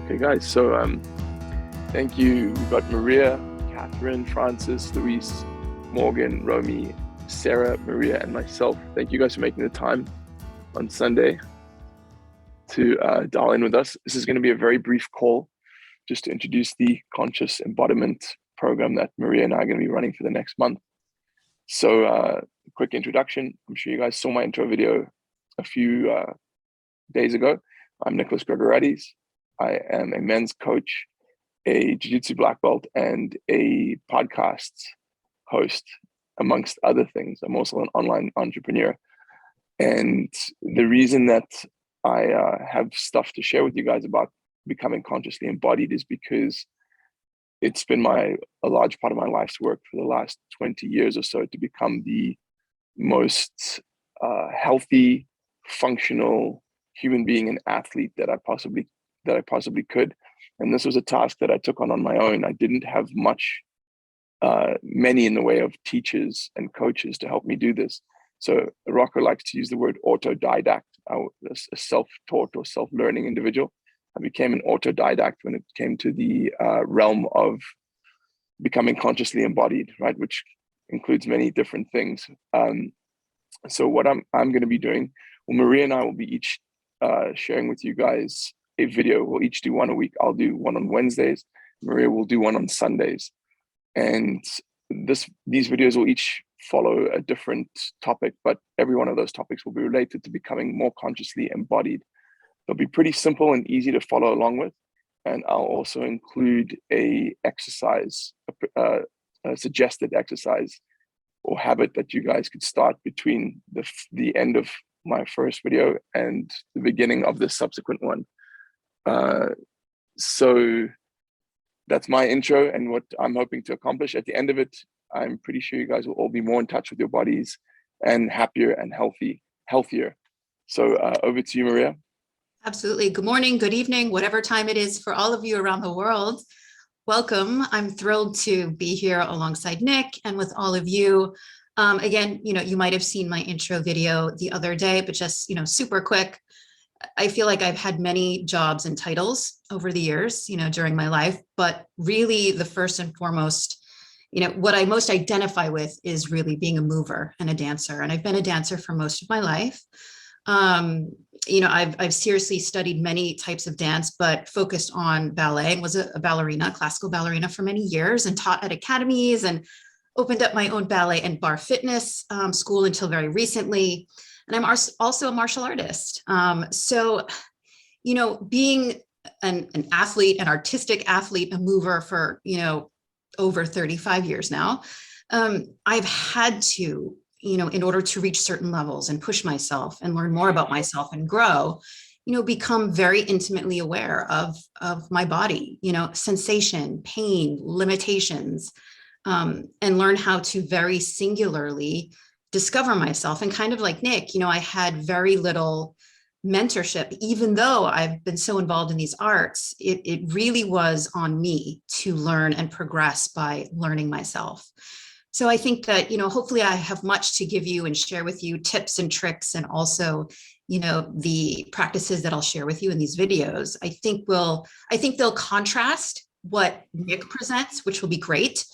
Okay, guys. So thank you. We've got Maria, Catherine, Francis, Luis, Morgan, Romy, Sarah, Maria, and myself. Thank you guys for making the time on Sunday to dial in with us. This is going to be a very brief call just to introduce the Conscious Embodiment program that Maria and I are going to be running for the next month. So quick introduction. I'm sure you guys saw my intro video a few days ago. I'm Nicholas Gregoriades. I am a men's coach, a jiu-jitsu black belt, and a podcast host, amongst other things. I'm also an online entrepreneur. And the reason that I have stuff to share with you guys about becoming consciously embodied is because it's been a large part of my life's work for the last 20 years or so to become the most healthy, functional human being and athlete that I possibly could. And this was a task that I took on my own. I didn't have many in the way of teachers and coaches to help me do this. So Rocco likes to use the word autodidact. I was a self-taught or self-learning individual. I became an autodidact when it came to the realm of becoming consciously embodied, right? Which includes many different things. So what I'm going to be doing, well, Maria and I will be each sharing with you guys a video. We'll each do one a week. I'll do one on Wednesdays. Maria will do one on Sundays. And these videos will each follow a different topic, but every one of those topics will be related to becoming more consciously embodied. They'll be pretty simple and easy to follow along with. And I'll also include a suggested exercise or habit that you guys could start between the end of my first video and the beginning of the subsequent one. So that's my intro and what I'm hoping to accomplish. At the end of it, I'm pretty sure you guys will all be more in touch with your bodies and happier and healthier. So over to you, Maria. Absolutely. Good morning, good evening, whatever time it is for all of you around the world. Welcome. I'm thrilled to be here alongside Nick and with all of you. Again, you might have seen my intro video the other day, but just, super quick. I feel like I've had many jobs and titles over the years, during my life, but really the first and foremost, what I most identify with is really being a mover and a dancer. And I've been a dancer for most of my life. I've seriously studied many types of dance, but focused on ballet and was a ballerina, classical ballerina for many years and taught at academies and opened up my own ballet and bar fitness school until very recently. And I'm also a martial artist. So, being an athlete, an artistic athlete, a mover for, over 35 years now, I've had to, in order to reach certain levels and push myself and learn more about myself and grow, become very intimately aware of my body, sensation, pain, limitations, and learn how to very singularly discover myself. And kind of like Nick, I had very little mentorship, even though I've been so involved in these arts, it really was on me to learn and progress by learning myself. So I think that, hopefully I have much to give you and share with you, tips and tricks, and also, the practices that I'll share with you in these videos. I think they'll contrast what Nick presents, which will be great.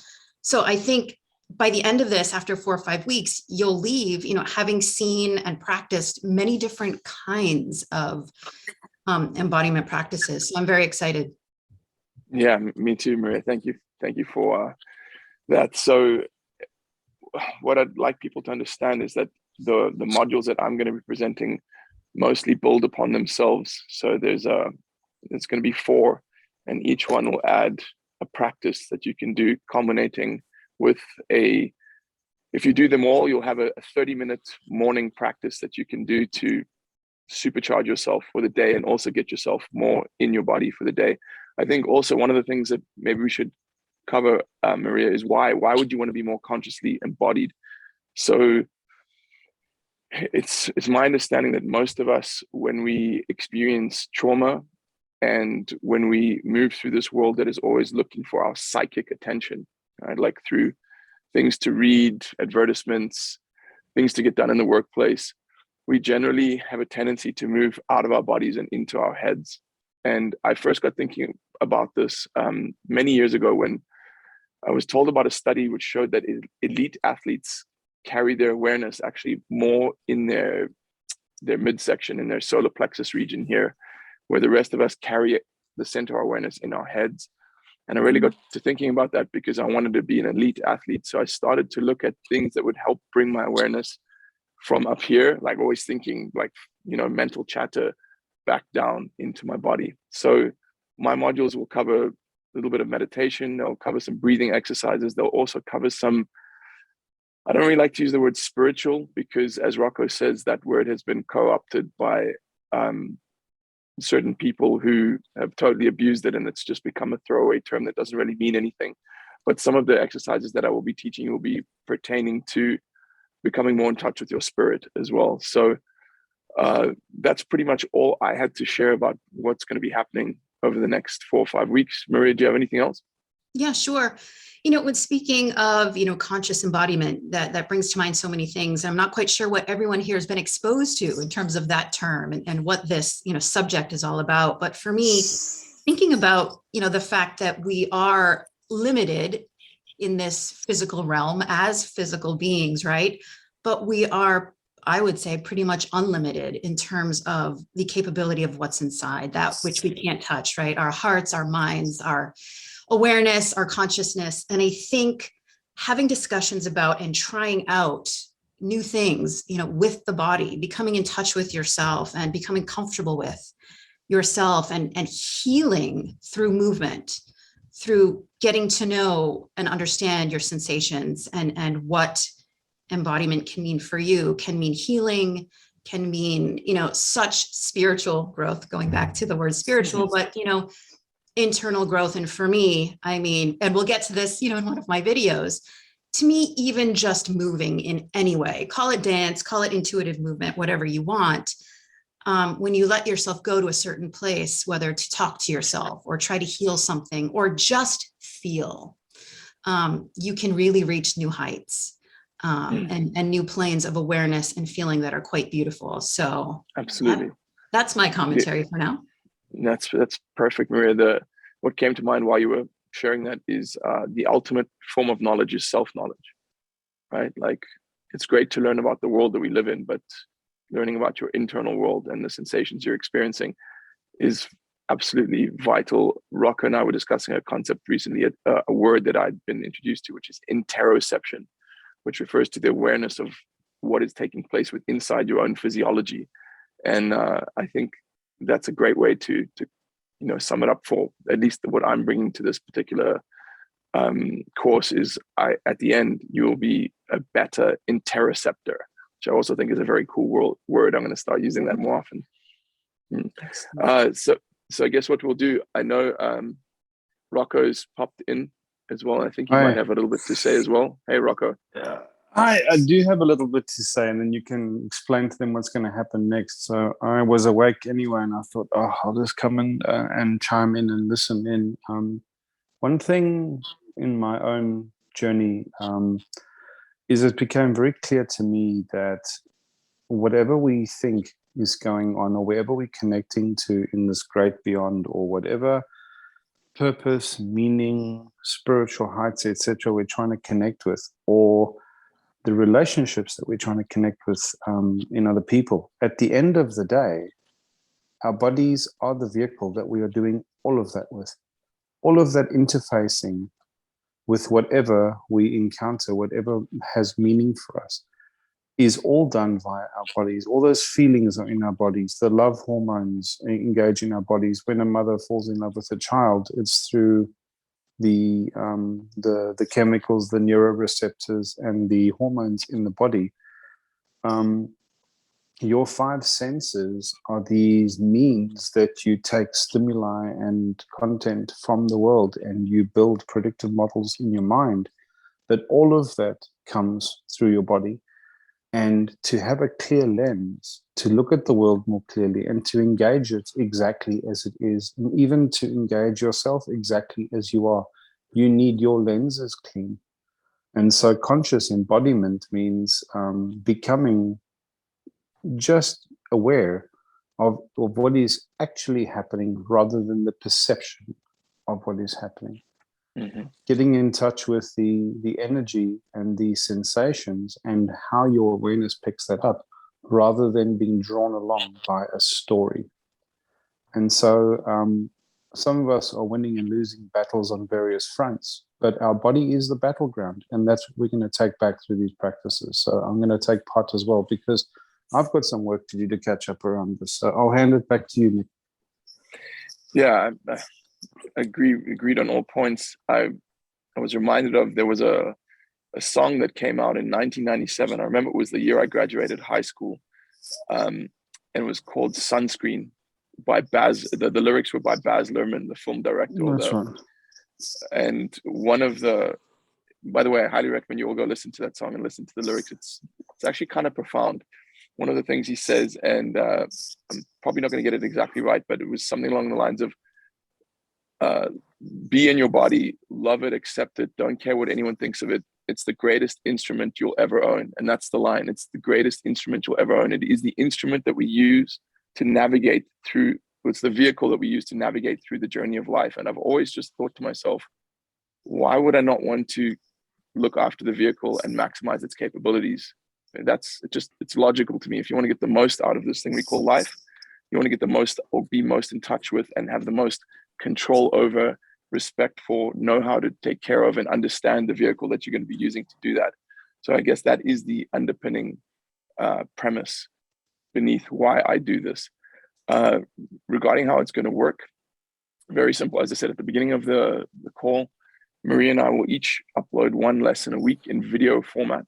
So I think by the end of this, after 4 or 5 weeks, you'll leave, having seen and practiced many different kinds of embodiment practices. So I'm very excited. Yeah, me too, Maria. Thank you. Thank you for that. So what I'd like people to understand is that the modules that I'm going to be presenting mostly build upon themselves. So it's going to be 4, and each one will add a practice that you can do, culminating with if you do them all, you'll have a 30-minute morning practice that you can do to supercharge yourself for the day and also get yourself more in your body for the day. I think also one of the things that maybe we should cover, Maria, is why would you want to be more consciously embodied? So it's my understanding that most of us, when we experience trauma and when we move through this world that is always looking for our psychic attention, right? Like through things to read, advertisements, things to get done in the workplace, we generally have a tendency to move out of our bodies and into our heads. And I first got thinking about this many years ago when I was told about a study which showed that elite athletes carry their awareness actually more in their midsection, in their solar plexus region here, where the rest of us carry the center of awareness in our heads. And I really got to thinking about that because I wanted to be an elite athlete. So I started to look at things that would help bring my awareness from up here, like always thinking like, mental chatter, back down into my body. So my modules will cover a little bit of meditation. They'll cover some breathing exercises. They'll also cover some, I don't really like to use the word spiritual because, as Rocco says, that word has been co-opted by certain people who have totally abused it, and it's just become a throwaway term that doesn't really mean anything. But some of the exercises that I will be teaching will be pertaining to becoming more in touch with your spirit as well. So that's pretty much all I had to share about what's going to be happening over the next 4 or 5 weeks. Maria, do you have anything else? Yeah, sure. When speaking of, conscious embodiment, that brings to mind so many things. I'm not quite sure what everyone here has been exposed to in terms of that term and what this, subject is all about. But for me, thinking about, the fact that we are limited in this physical realm as physical beings, right? But we are, I would say, pretty much unlimited in terms of the capability of what's inside, that which we can't touch, right? Our hearts, our minds, our awareness, our consciousness. And I think having discussions about and trying out new things, with the body, becoming in touch with yourself and becoming comfortable with yourself and healing through movement, through getting to know and understand your sensations and what embodiment can mean for you, can mean healing, can mean, such spiritual growth, going back to the word spiritual, but, internal growth. And for me, and we'll get to this, in one of my videos, to me, even just moving in any way, call it dance, call it intuitive movement, whatever you want. When you let yourself go to a certain place, whether to talk to yourself or try to heal something or just feel, you can really reach new heights and new planes of awareness and feeling that are quite beautiful. So absolutely, that's my commentary for now. That's perfect, Maria. What came to mind while you were sharing that is the ultimate form of knowledge is self-knowledge, right? Like, it's great to learn about the world that we live in, but learning about your internal world and the sensations you're experiencing is absolutely vital. Rocco and I were discussing a concept recently, a word that I'd been introduced to, which is Enteroception, which refers to the awareness of what is taking place with inside your own physiology. And I think that's a great way to sum it up for at least what I'm bringing to this particular course is at the end, you will be a better interoceptor, which I also think is a very cool word. I'm going to start using that more often. So I guess what we'll do, I know Rocco's popped in as well. I think you might have a little bit to say as well. Hey, Rocco. Yeah. I do have a little bit to say, and then you can explain to them what's going to happen next. So I was awake anyway, and I thought, I'll just come in and chime in and listen in. One thing in my own journey is it became very clear to me that whatever we think is going on, or wherever we're connecting to in this great beyond, or whatever purpose, meaning, spiritual heights, etc., we're trying to connect with, or the relationships that we're trying to connect with in other people. At the end of the day, our bodies are the vehicle that we are doing all of that with. All of that interfacing with whatever we encounter, whatever has meaning for us, is all done via our bodies. All those feelings are in our bodies. The love hormones engage in our bodies. When a mother falls in love with a child, it's through the chemicals, the neuroreceptors, and the hormones in the body. Your 5 senses are these means that you take stimuli and content from the world, and you build predictive models in your mind. That all of that comes through your body. And to have a clear lens, to look at the world more clearly, and to engage it exactly as it is, and even to engage yourself exactly as you are, you need your lenses clean. And so conscious embodiment means becoming just aware of what is actually happening rather than the perception of what is happening. Mm-hmm. Getting in touch with the energy and the sensations and how your awareness picks that up rather than being drawn along by a story. And so some of us are winning and losing battles on various fronts, but our body is the battleground, and that's what we're going to take back through these practices. So I'm going to take part as well, because I've got some work to do to catch up around this. So I'll hand it back to you, Nic. Yeah, I agreed on all points. I was reminded of, there was a song that came out in 1997. I remember it was the year I graduated high school, and it was called Sunscreen by Baz. The lyrics were by Baz Luhrmann, the film director. That's right. And one of the, by the way, I highly recommend you all go listen to that song and listen to the lyrics. It's actually kind of profound. One of the things he says, and I'm probably not going to get it exactly right, but it was something along the lines of, be in your body, love it, accept it, don't care what anyone thinks of it. It's the greatest instrument you'll ever own. And that's the line. It's the greatest instrument you'll ever own. It is the instrument that we use to navigate through. It's the vehicle that we use to navigate through the journey of life. And I've always just thought to myself, why would I not want to look after the vehicle and maximize its capabilities? It's logical to me. If you want to get the most out of this thing we call life, you want to get the most, or be most in touch with, and have the most control over, respect for, know how to take care of and understand the vehicle that you're going to be using to do that. So I guess that is the underpinning premise beneath why I do this. Regarding how it's going to work, very simple. As I said at the beginning of the call, Maria and I will each upload one lesson a week in video format.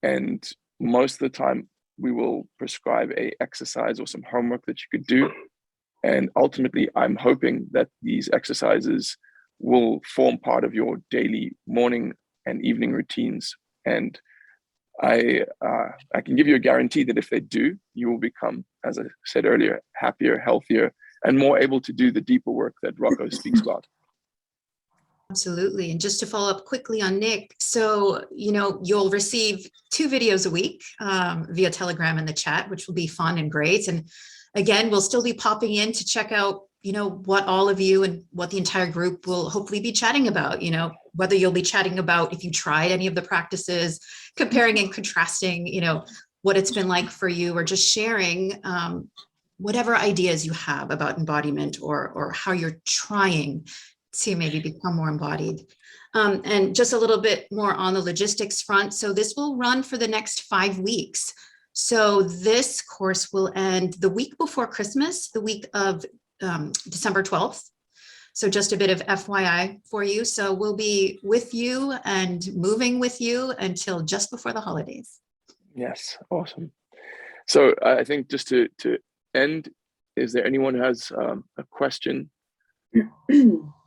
And most of the time, we will prescribe a exercise or some homework that you could do. And ultimately, I'm hoping that these exercises will form part of your daily morning and evening routines. And I can give you a guarantee that if they do, you will become, as I said earlier, happier, healthier, and more able to do the deeper work that Rocco speaks about. Absolutely. And just to follow up quickly on Nic, so, you'll receive 2 videos a week via Telegram in the chat, which will be fun and great. And again, we'll still be popping in to check out, what all of you and what the entire group will hopefully be chatting about, whether you'll be chatting about if you tried any of the practices, comparing and contrasting, what it's been like for you, or just sharing whatever ideas you have about embodiment, or how you're trying to maybe become more embodied. And just a little bit more on the logistics front. So this will run for the next 5 weeks. So this course will end the week before Christmas, the week of December 12th. So just a bit of FYI for you. So we'll be with you and moving with you until just before the holidays. Yes, awesome. So I think just to end, is there anyone who has a question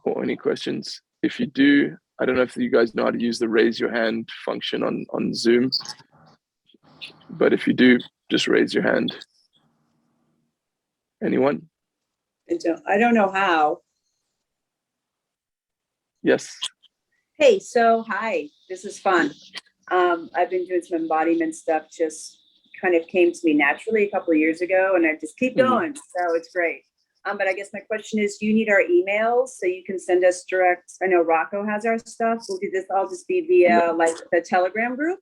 or any questions? If you do, I don't know if you guys know how to use the raise your hand function on Zoom, but if you do, just raise your hand. Anyone? I don't know how. Yes. Hey, so hi, this is fun. I've been doing some embodiment stuff, just kind of came to me naturally a couple of years ago, and I just keep going. So it's great. But I guess my question is, do you need our emails so you can send us direct? I know Rocco has our stuff. We'll do this. I'll just be via like the Telegram group.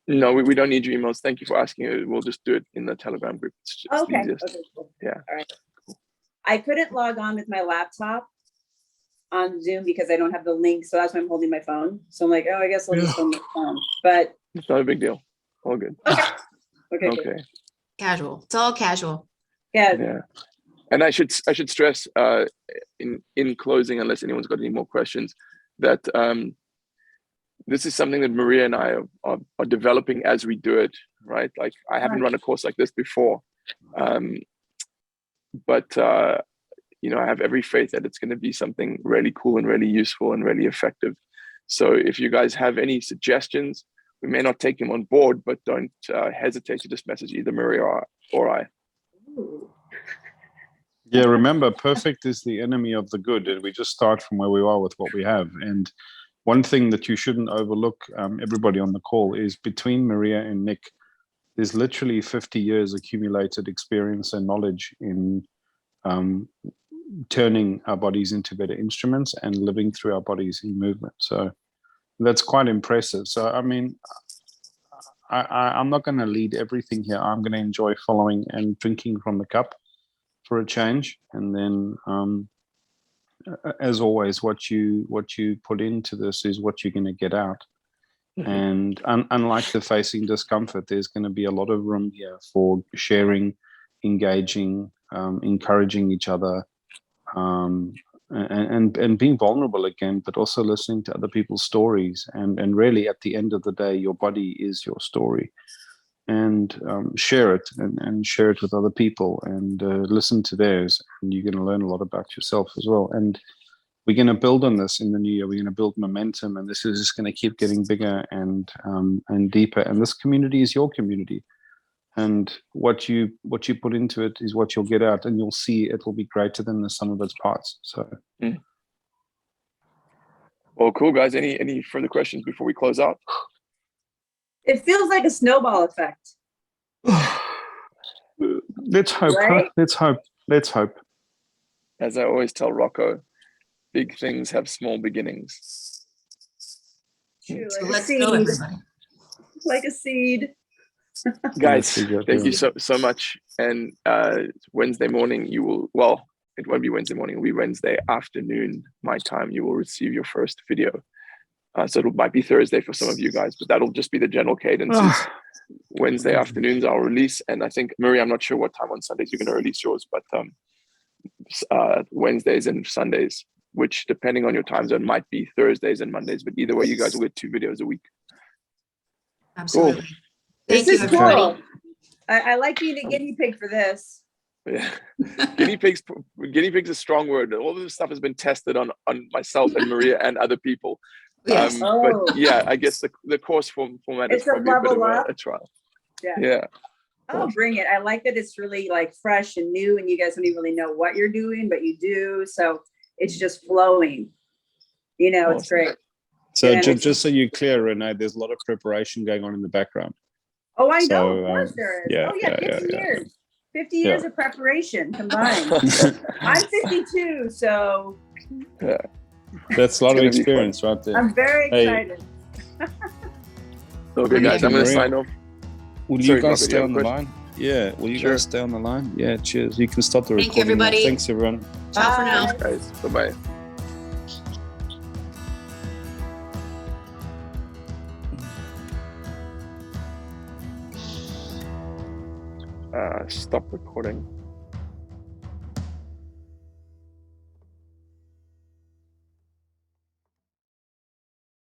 No, we don't need your emails. Thank you for asking. We'll just do it in the Telegram group. It's just Okay. easiest. Okay, cool. Yeah. All right. I couldn't log on with my laptop on Zoom because I don't have the link. So that's why I'm holding my phone. So I'm like, oh, I guess I'll just hold my phone. But it's not a big deal. All good. Okay. Okay. Casual. It's all casual. Yeah. And I should stress in closing, unless anyone's got any more questions, that this is something that Maria and I are developing as we do it, right? Like I haven't run a course like this before, but I have every faith that it's going to be something really cool and really useful and really effective. So if you guys have any suggestions, we may not take them on board, but don't hesitate to just message either Maria or I. Yeah, remember, perfect is the enemy of the good, and we just start from where we are with what we have. And one thing that you shouldn't overlook, everybody on the call, is between Maria and Nic, there's literally 50 years accumulated experience and knowledge in turning our bodies into better instruments and living through our bodies in movement. So that's quite impressive. So, I mean, I'm not going to lead everything here. I'm going to enjoy following and drinking from the cup for a change. And then, as always, what you put into this is what you're going to get out. Mm-hmm. And unlike the facing discomfort, there's going to be a lot of room here for sharing, engaging, encouraging each other, and being vulnerable again, but also listening to other people's stories. And really, at the end of the day, your body is your story. And share it and share it with other people and listen to theirs. And you're going to learn a lot about yourself as well. And we're going to build on this in the new year. We're going to build momentum, and this is just going to keep getting bigger and deeper. And this community is your community. And what you put into it is what you'll get out, and you'll see it will be greater than the sum of its parts. So, well, cool, guys. Any further questions before we close out? It feels like a snowball effect. Let's hope. Right? Huh? Let's hope. As I always tell Rocco, big things have small beginnings. True, So like let's a go, seed. everybody. Like a seed. Guys, thank you so much. And Wednesday morning, it won't be Wednesday morning, it'll be Wednesday afternoon, my time, you will receive your first video. So it might be Thursday for some of you guys, but that'll just be the general cadences. Wednesday afternoons I'll release. And I think, Maria, I'm not sure what time on Sundays you're going to release yours, but Wednesdays and Sundays, which depending on your time zone might be Thursdays and Mondays, but either way, you guys will get 2 videos a week. Absolutely. Cool. Thank This you, is everybody. cool. I like being a guinea pig for this. Yeah. Guinea pigs is a strong word. All of this stuff has been tested on myself and Maria and other people. Yes. But yeah, I guess the course format is It's a probably a bit of level up. a trial. Yeah. Oh, bring it. I like that it's really like fresh and new, and you guys don't even really know what you're doing, but you do. So it's just flowing. You know, It's great. So Yeah, just so you're clear, Renee, there's a lot of preparation going on in the background. Oh, I know. Of course there is. Yeah, 50 years. 50 years of preparation combined. I'm 52, so Yeah. That's a lot of experience right there. I'm very excited. Okay, guys, I'm going to sign off. Will you guys stay on the line? Yeah, will you guys stay on the line? Yeah, cheers. You can stop the recording. Thank you, everybody. Thanks, everyone. Ciao for now. Guys, bye-bye. Stop recording.